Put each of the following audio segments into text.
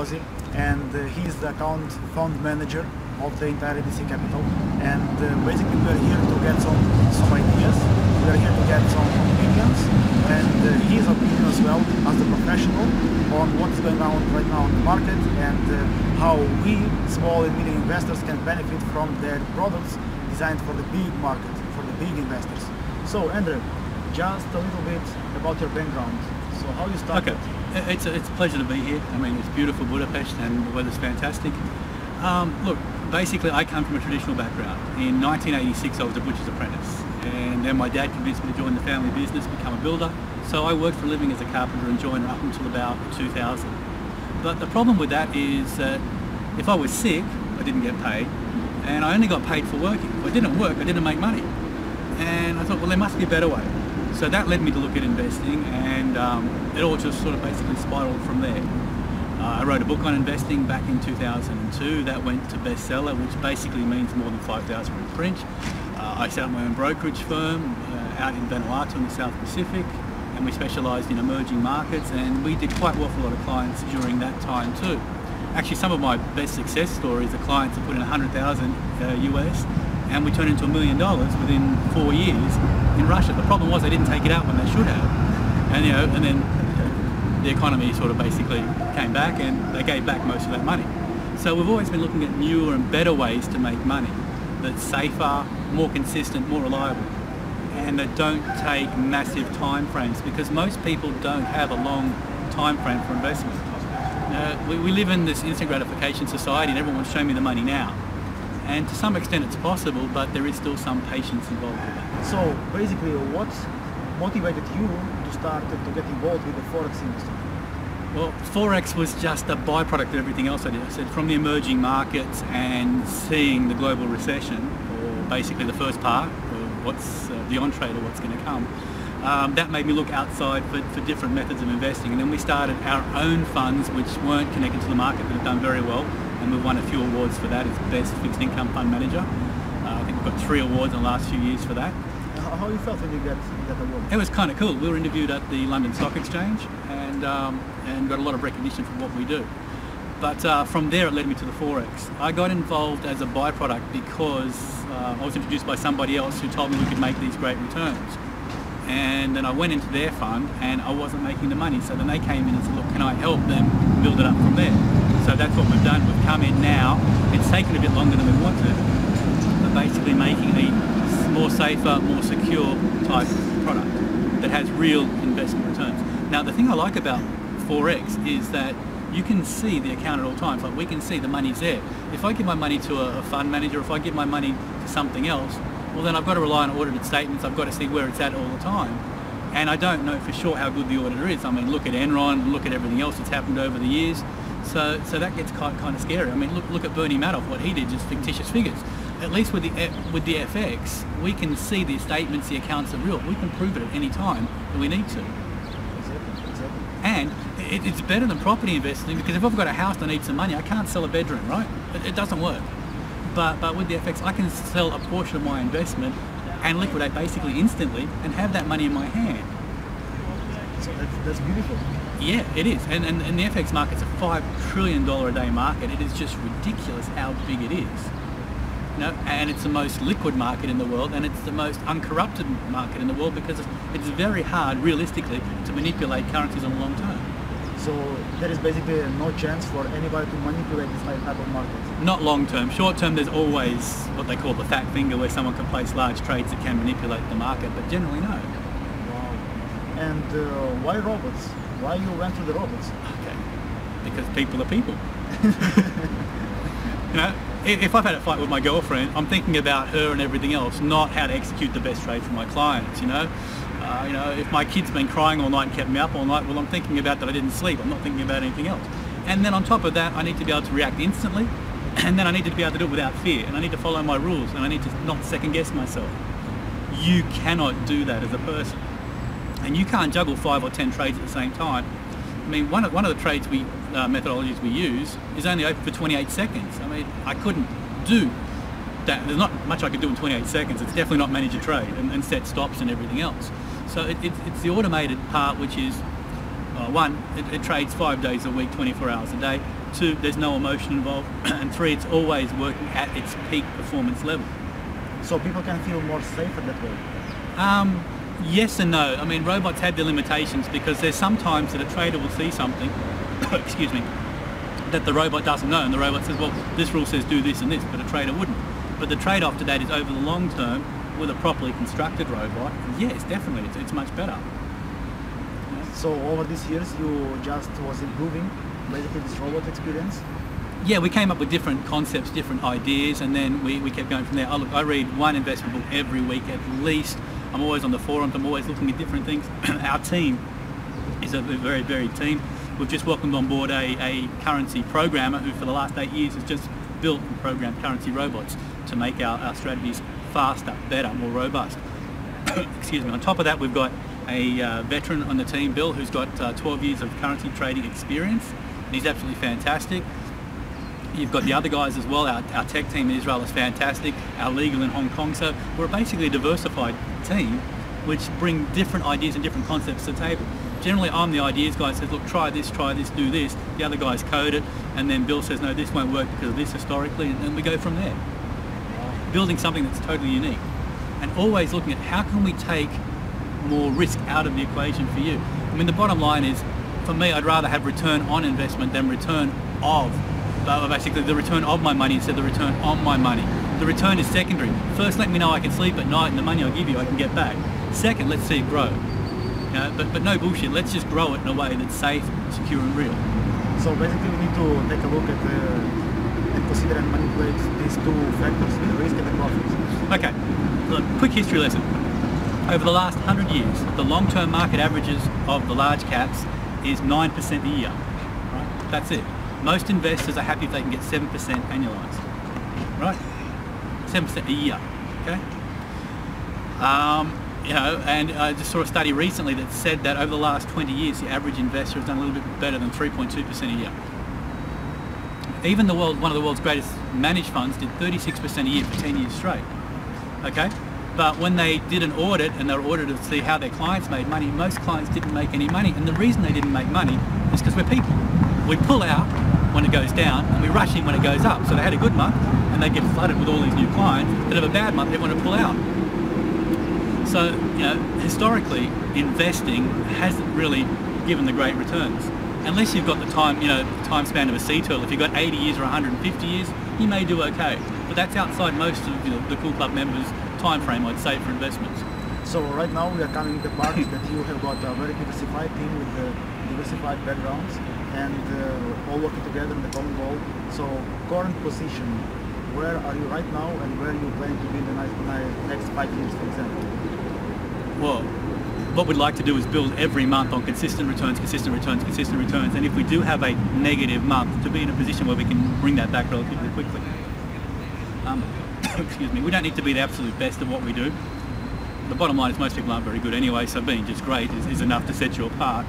Dobozы, and he's the account fund manager of the entire EDC Capital. And basically we are here to get some ideas, we are here to get some opinions, and his opinion as well as the professional on what's going on right now in the market, and how we, small and medium investors, can benefit from their products designed for the big market, for the big investors. So Endre, just a little bit about your background. So how you started? Okay. It's a pleasure to be here. I mean, it's beautiful Budapest and the weather's fantastic. Look, basically I come from a traditional background. In 1986 I was a butcher's apprentice, and then my dad convinced me to join the family business, become a builder. So I worked for a living as a carpenter and joiner up until about 2000. But the problem with that is that if I was sick, I didn't get paid, and I only got paid for working. If I didn't work, I didn't make money. And I thought, well, there must be a better way. So that led me to look at investing, and it all just sort of basically spiraled from there. I wrote a book on investing back in 2002 that went to bestseller, which basically means more than 5,000 in print. I set up my own brokerage firm out in Vanuatu in the South Pacific, and we specialised in emerging markets, and we did quite well for a lot of clients during that time too. Actually, some of my best success stories are clients that put in 100,000 US, and we turned into $1 million within 4 years in Russia. The problem was they didn't take it out when they should have, and and then the economy sort of basically came back and they gave back most of that money. So we've always been looking at newer and better ways to make money that's safer, more consistent, more reliable, and that don't take massive time frames, because most people don't have a long time frame for investment. We live in this instant gratification society, and everyone wants to show me the money now. And to some extent it's possible, but there is still some patience involved with that. So basically, what motivated you to start to get involved with the Forex industry? Well, Forex was just a byproduct of everything else I did. I said, from the emerging markets and seeing the global recession, or basically the first part, or what's the entree to what's going to come, that made me look outside for different methods of investing. And then we started our own funds, which weren't connected to the market, but have done very well. And we've won a few awards for that. It's Best Fixed Income Fund Manager. I think we've got 3 awards in the last few years for that. How you felt when you got the award? It was kind of cool. We were interviewed at the London Stock Exchange, and got a lot of recognition for what we do. But from there it led me to the Forex. I got involved as a byproduct because I was introduced by somebody else who told me we could make these great returns. And then I went into their fund and I wasn't making the money. So then they came in and said, look, can I help them build it up from there? So that's what we've done. We've come in now. It's taken a bit longer than we wanted, but basically making a more safer, more secure type product that has real investment returns. Now the thing I like about Forex is that you can see the account at all times. Like, we can see the money's there. If I give my money to a fund manager, if I give my money to something else, well then I've got to rely on audited statements. I've got to see where it's at all the time. And I don't know for sure how good the auditor is. I mean, look at Enron, look at everything else that's happened over the years. So that gets kind of scary. I mean, look at Bernie Madoff, what he did, just fictitious figures. At least with the FX, we can see the statements, the accounts are real. We can prove it at any time that we need to. Exactly. And it's better than property investing, because if I've got a house that needs some money, I can't sell a bedroom, right? It doesn't work. But with the FX, I can sell a portion of my investment and liquidate basically instantly and have that money in my hand. So that's beautiful. Yeah, it is. And the FX market's a $5 trillion a day market. It is just ridiculous how big it is. And it's the most liquid market in the world, and it's the most uncorrupted market in the world, because it's very hard, realistically, to manipulate currencies on the long term. So there is basically no chance for anybody to manipulate this type of market? Not long term. Short term, there's always what they call the fat finger, where someone can place large trades that can manipulate the market, but generally no. Wow. And why robots? Why you went to the robots? Okay, because people are people. If I've had a fight with my girlfriend, I'm thinking about her and everything else, not how to execute the best trade for my clients. If my kid's been crying all night and kept me up all night, well, I'm thinking about that I didn't sleep. I'm not thinking about anything else. And then on top of that, I need to be able to react instantly, and then I need to be able to do it without fear, and I need to follow my rules, and I need to not second guess myself. You cannot do that as a person. And you can't juggle 5 or 10 trades at the same time. I mean, one of the trades methodologies we use is only open for 28 seconds. I mean, I couldn't do that. There's not much I could do in 28 seconds. It's definitely not manage a trade and set stops and everything else. So it's the automated part, which is, one, it trades 5 days a week, 24 hours a day. 2, there's no emotion involved, and 3, it's always working at its peak performance level. So people can feel more safer that way? Yes and no. I mean, robots have their limitations because there's sometimes that a trader will see something, excuse me, that the robot doesn't know, and the robot says, well, this rule says do this and this, but a trader wouldn't. But the trade-off to that is over the long term, with a properly constructed robot, yes, definitely, it's much better. So over these years, you just was improving basically this robot experience? Yeah, we came up with different concepts, different ideas, and then we kept going from there. I read one investment book every week at least. I'm always on the forums, I'm always looking at different things. Our team is a very varied team. We've just welcomed on board a currency programmer who for the last 8 years has just built and programmed currency robots to make our strategies faster, better, more robust. Excuse me. On top of that, we've got a veteran on the team, Bill, who's got 12 years of currency trading experience. And he's absolutely fantastic. You've got the other guys as well. Our tech team in Israel is fantastic. Our legal in Hong Kong. So we're basically a diversified team which bring different ideas and different concepts to the table. Generally, I'm the ideas guy, says, look, try this, do this. The other guys code it, and then Bill says, no, this won't work because of this historically, and we go from there. Building something that's totally unique. And always looking at how can we take more risk out of the equation for you. I mean, the bottom line is, for me, I'd rather have return on investment than return of. Basically, the return of my money instead of the return on my money. The return is secondary. First, let me know I can sleep at night and the money I give you I can get back. Second, let's see it grow. You know, but no bullshit. Let's just grow it in a way that's safe, secure, and real. So basically, we need to take a look at and consider and manipulate these two factors: the risk and the profits. Okay. Look, quick history lesson. Over the last 100 years, the long-term market averages of the large caps is 9% a year. Right? That's it. Most investors are happy if they can get 7% annualized. Right? 7% a year. Okay. You know, and I just saw a study recently that said that over the last 20 years, the average investor has done a little bit better than 3.2% a year. Even one of the world's greatest managed funds did 36% a year for 10 years straight. Okay? But when they did an audit and they were audited to see how their clients made money, most clients didn't make any money. And the reason they didn't make money is because we're people. We pull out when it goes down and we rush in when it goes up. So they had a good month and they get flooded with all these new clients. But have a bad month, everyone will pull out. So, you know, historically, investing hasn't really given the great returns. Unless you've got the time, you know, time span of a sea turtle. If you've got 80 years or 150 years, you may do okay. But that's outside most of the KulClub members' time frame, I'd say, for investments. So right now we are coming to the part that you have got a very diversified team with diversified backgrounds and all working together in the common goal. So current position, where are you right now and where are you planning to be in the next 5 years, for example? Well, what we'd like to do is build every month on consistent returns, and if we do have a negative month, to be in a position where we can bring that back relatively quickly. Excuse me, we don't need to be the absolute best at what we do. The bottom line is most people aren't very good anyway, so being just great is enough to set you apart.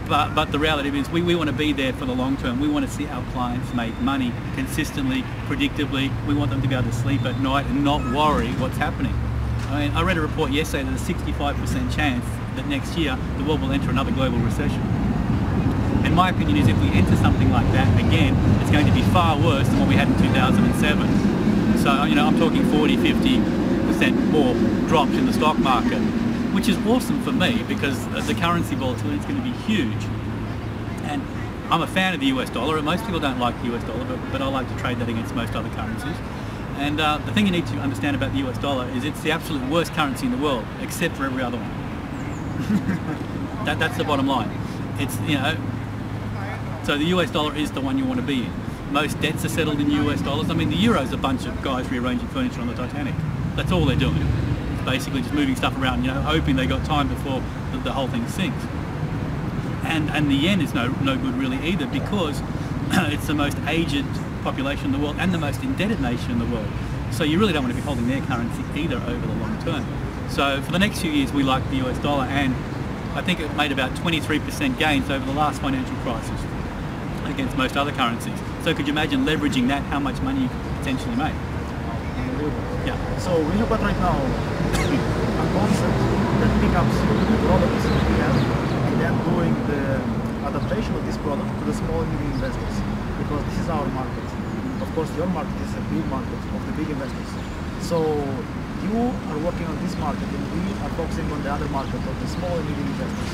But the reality is we want to be there for the long term. We want to see our clients make money consistently, predictably. We want them to be able to sleep at night and not worry what's happening. I mean, I read a report yesterday that a 65% chance that next year the world will enter another global recession. And my opinion is if we enter something like that again, it's going to be far worse than what we had in 2007. So, you know, I'm talking 40, 50% more drops in the stock market, which is awesome for me because the currency volatility is going to be huge. And I'm a fan of the US dollar, and most people don't like the US dollar, but I like to trade that against most other currencies. And the thing you need to understand about the US dollar is it's the absolute worst currency in the world, except for every other one. That's the bottom line. It's, you know, so the US dollar is the one you want to be in. Most debts are settled in US dollars. I mean, the euro's a bunch of guys rearranging furniture on the Titanic. That's all they're doing. It's basically just moving stuff around, you know, hoping they got time before the whole thing sinks. And the yen is no good really either because it's the most aged population in the world and the most indebted nation in the world. So you really don't want to be holding their currency either over the long term. So for the next few years we like the US dollar, and I think it made about 23% gains over the last financial crisis against most other currencies. So could you imagine leveraging that, how much money you could potentially make? Yeah. So we have got right now a concept that picks up the products we have and then doing the adaptation of this product to the small and medium investors. We because this is our market. Of course, your market is a big market of the big investors. So you are working on this market, and we are focusing on the other market of the small and medium investors.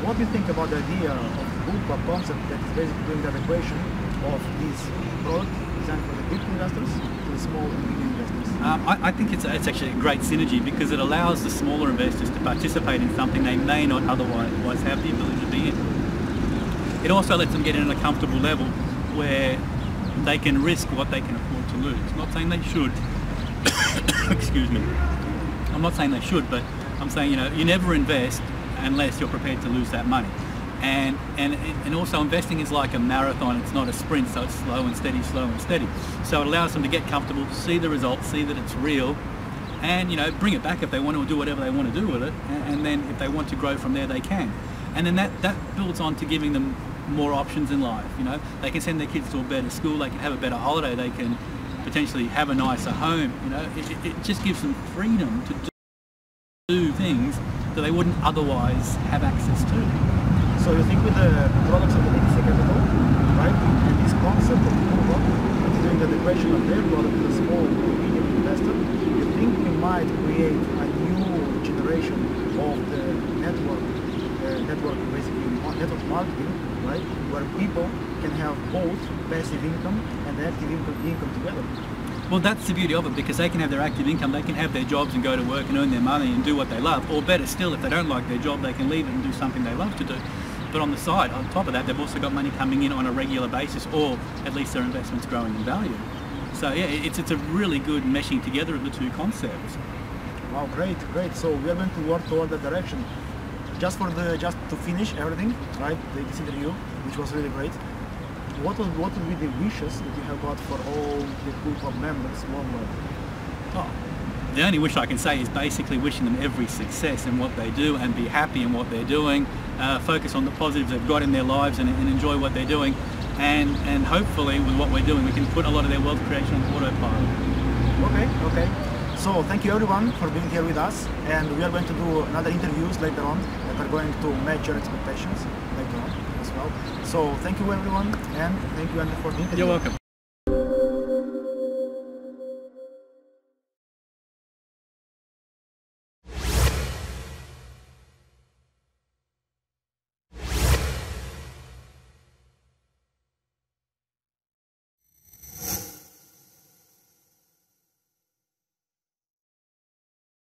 What do you think about the idea of the KulClub concept that is basically doing that equation of this product designed for the big investors to the small and medium investors? I think it's actually a great synergy because it allows the smaller investors to participate in something they may not otherwise have the ability to be in. It also lets them get in at a comfortable level where they can risk what they can afford to lose. I'm not saying they should. Excuse me. I'm not saying they should, but I'm saying, you know, you never invest unless you're prepared to lose that money. And also investing is like a marathon, it's not a sprint, so it's slow and steady, slow and steady. So it allows them to get comfortable, see the results, see that it's real, and, you know, bring it back if they want to do whatever they want to do with it, and then if they want to grow from there, they can. And then that builds on to giving them more options in life, you know. They can send their kids to a better school, they can have a better holiday, they can potentially have a nicer home, you know. It just gives them freedom to do things that they wouldn't otherwise have access to. So you think with the products of the BTC Capital, right, and this concept of KulClub, doing the equation of their product to the small and medium investor, you think we might create a new generation of the network basically network marketing, right, where people can have both passive income and active income together? Well, that's the beauty of it, because they can have their active income, they can have their jobs and go to work and earn their money and do what they love, or better still, if they don't like their job, they can leave it and do something they love to do. But on the side, on top of that, they've also got money coming in on a regular basis, or at least their investment's growing in value. So yeah, it's a really good meshing together of the two concepts. Wow, great. So we are going to work toward that direction. Just to finish everything, right? This interview, which was really great. What would be the wishes that you have got for all the KulClub members worldwide? Oh, the only wish I can say is basically wishing them every success in what they do and be happy in what they're doing, focus on the positives they've got in their lives and enjoy what they're doing, and hopefully with what we're doing we can put a lot of their wealth creation on autopilot. Okay. So thank you everyone for being here with us, and we are going to do another interviews later on that are going to match your expectations later on as well. So thank you everyone, and thank you Andrew for the interview. You're welcome.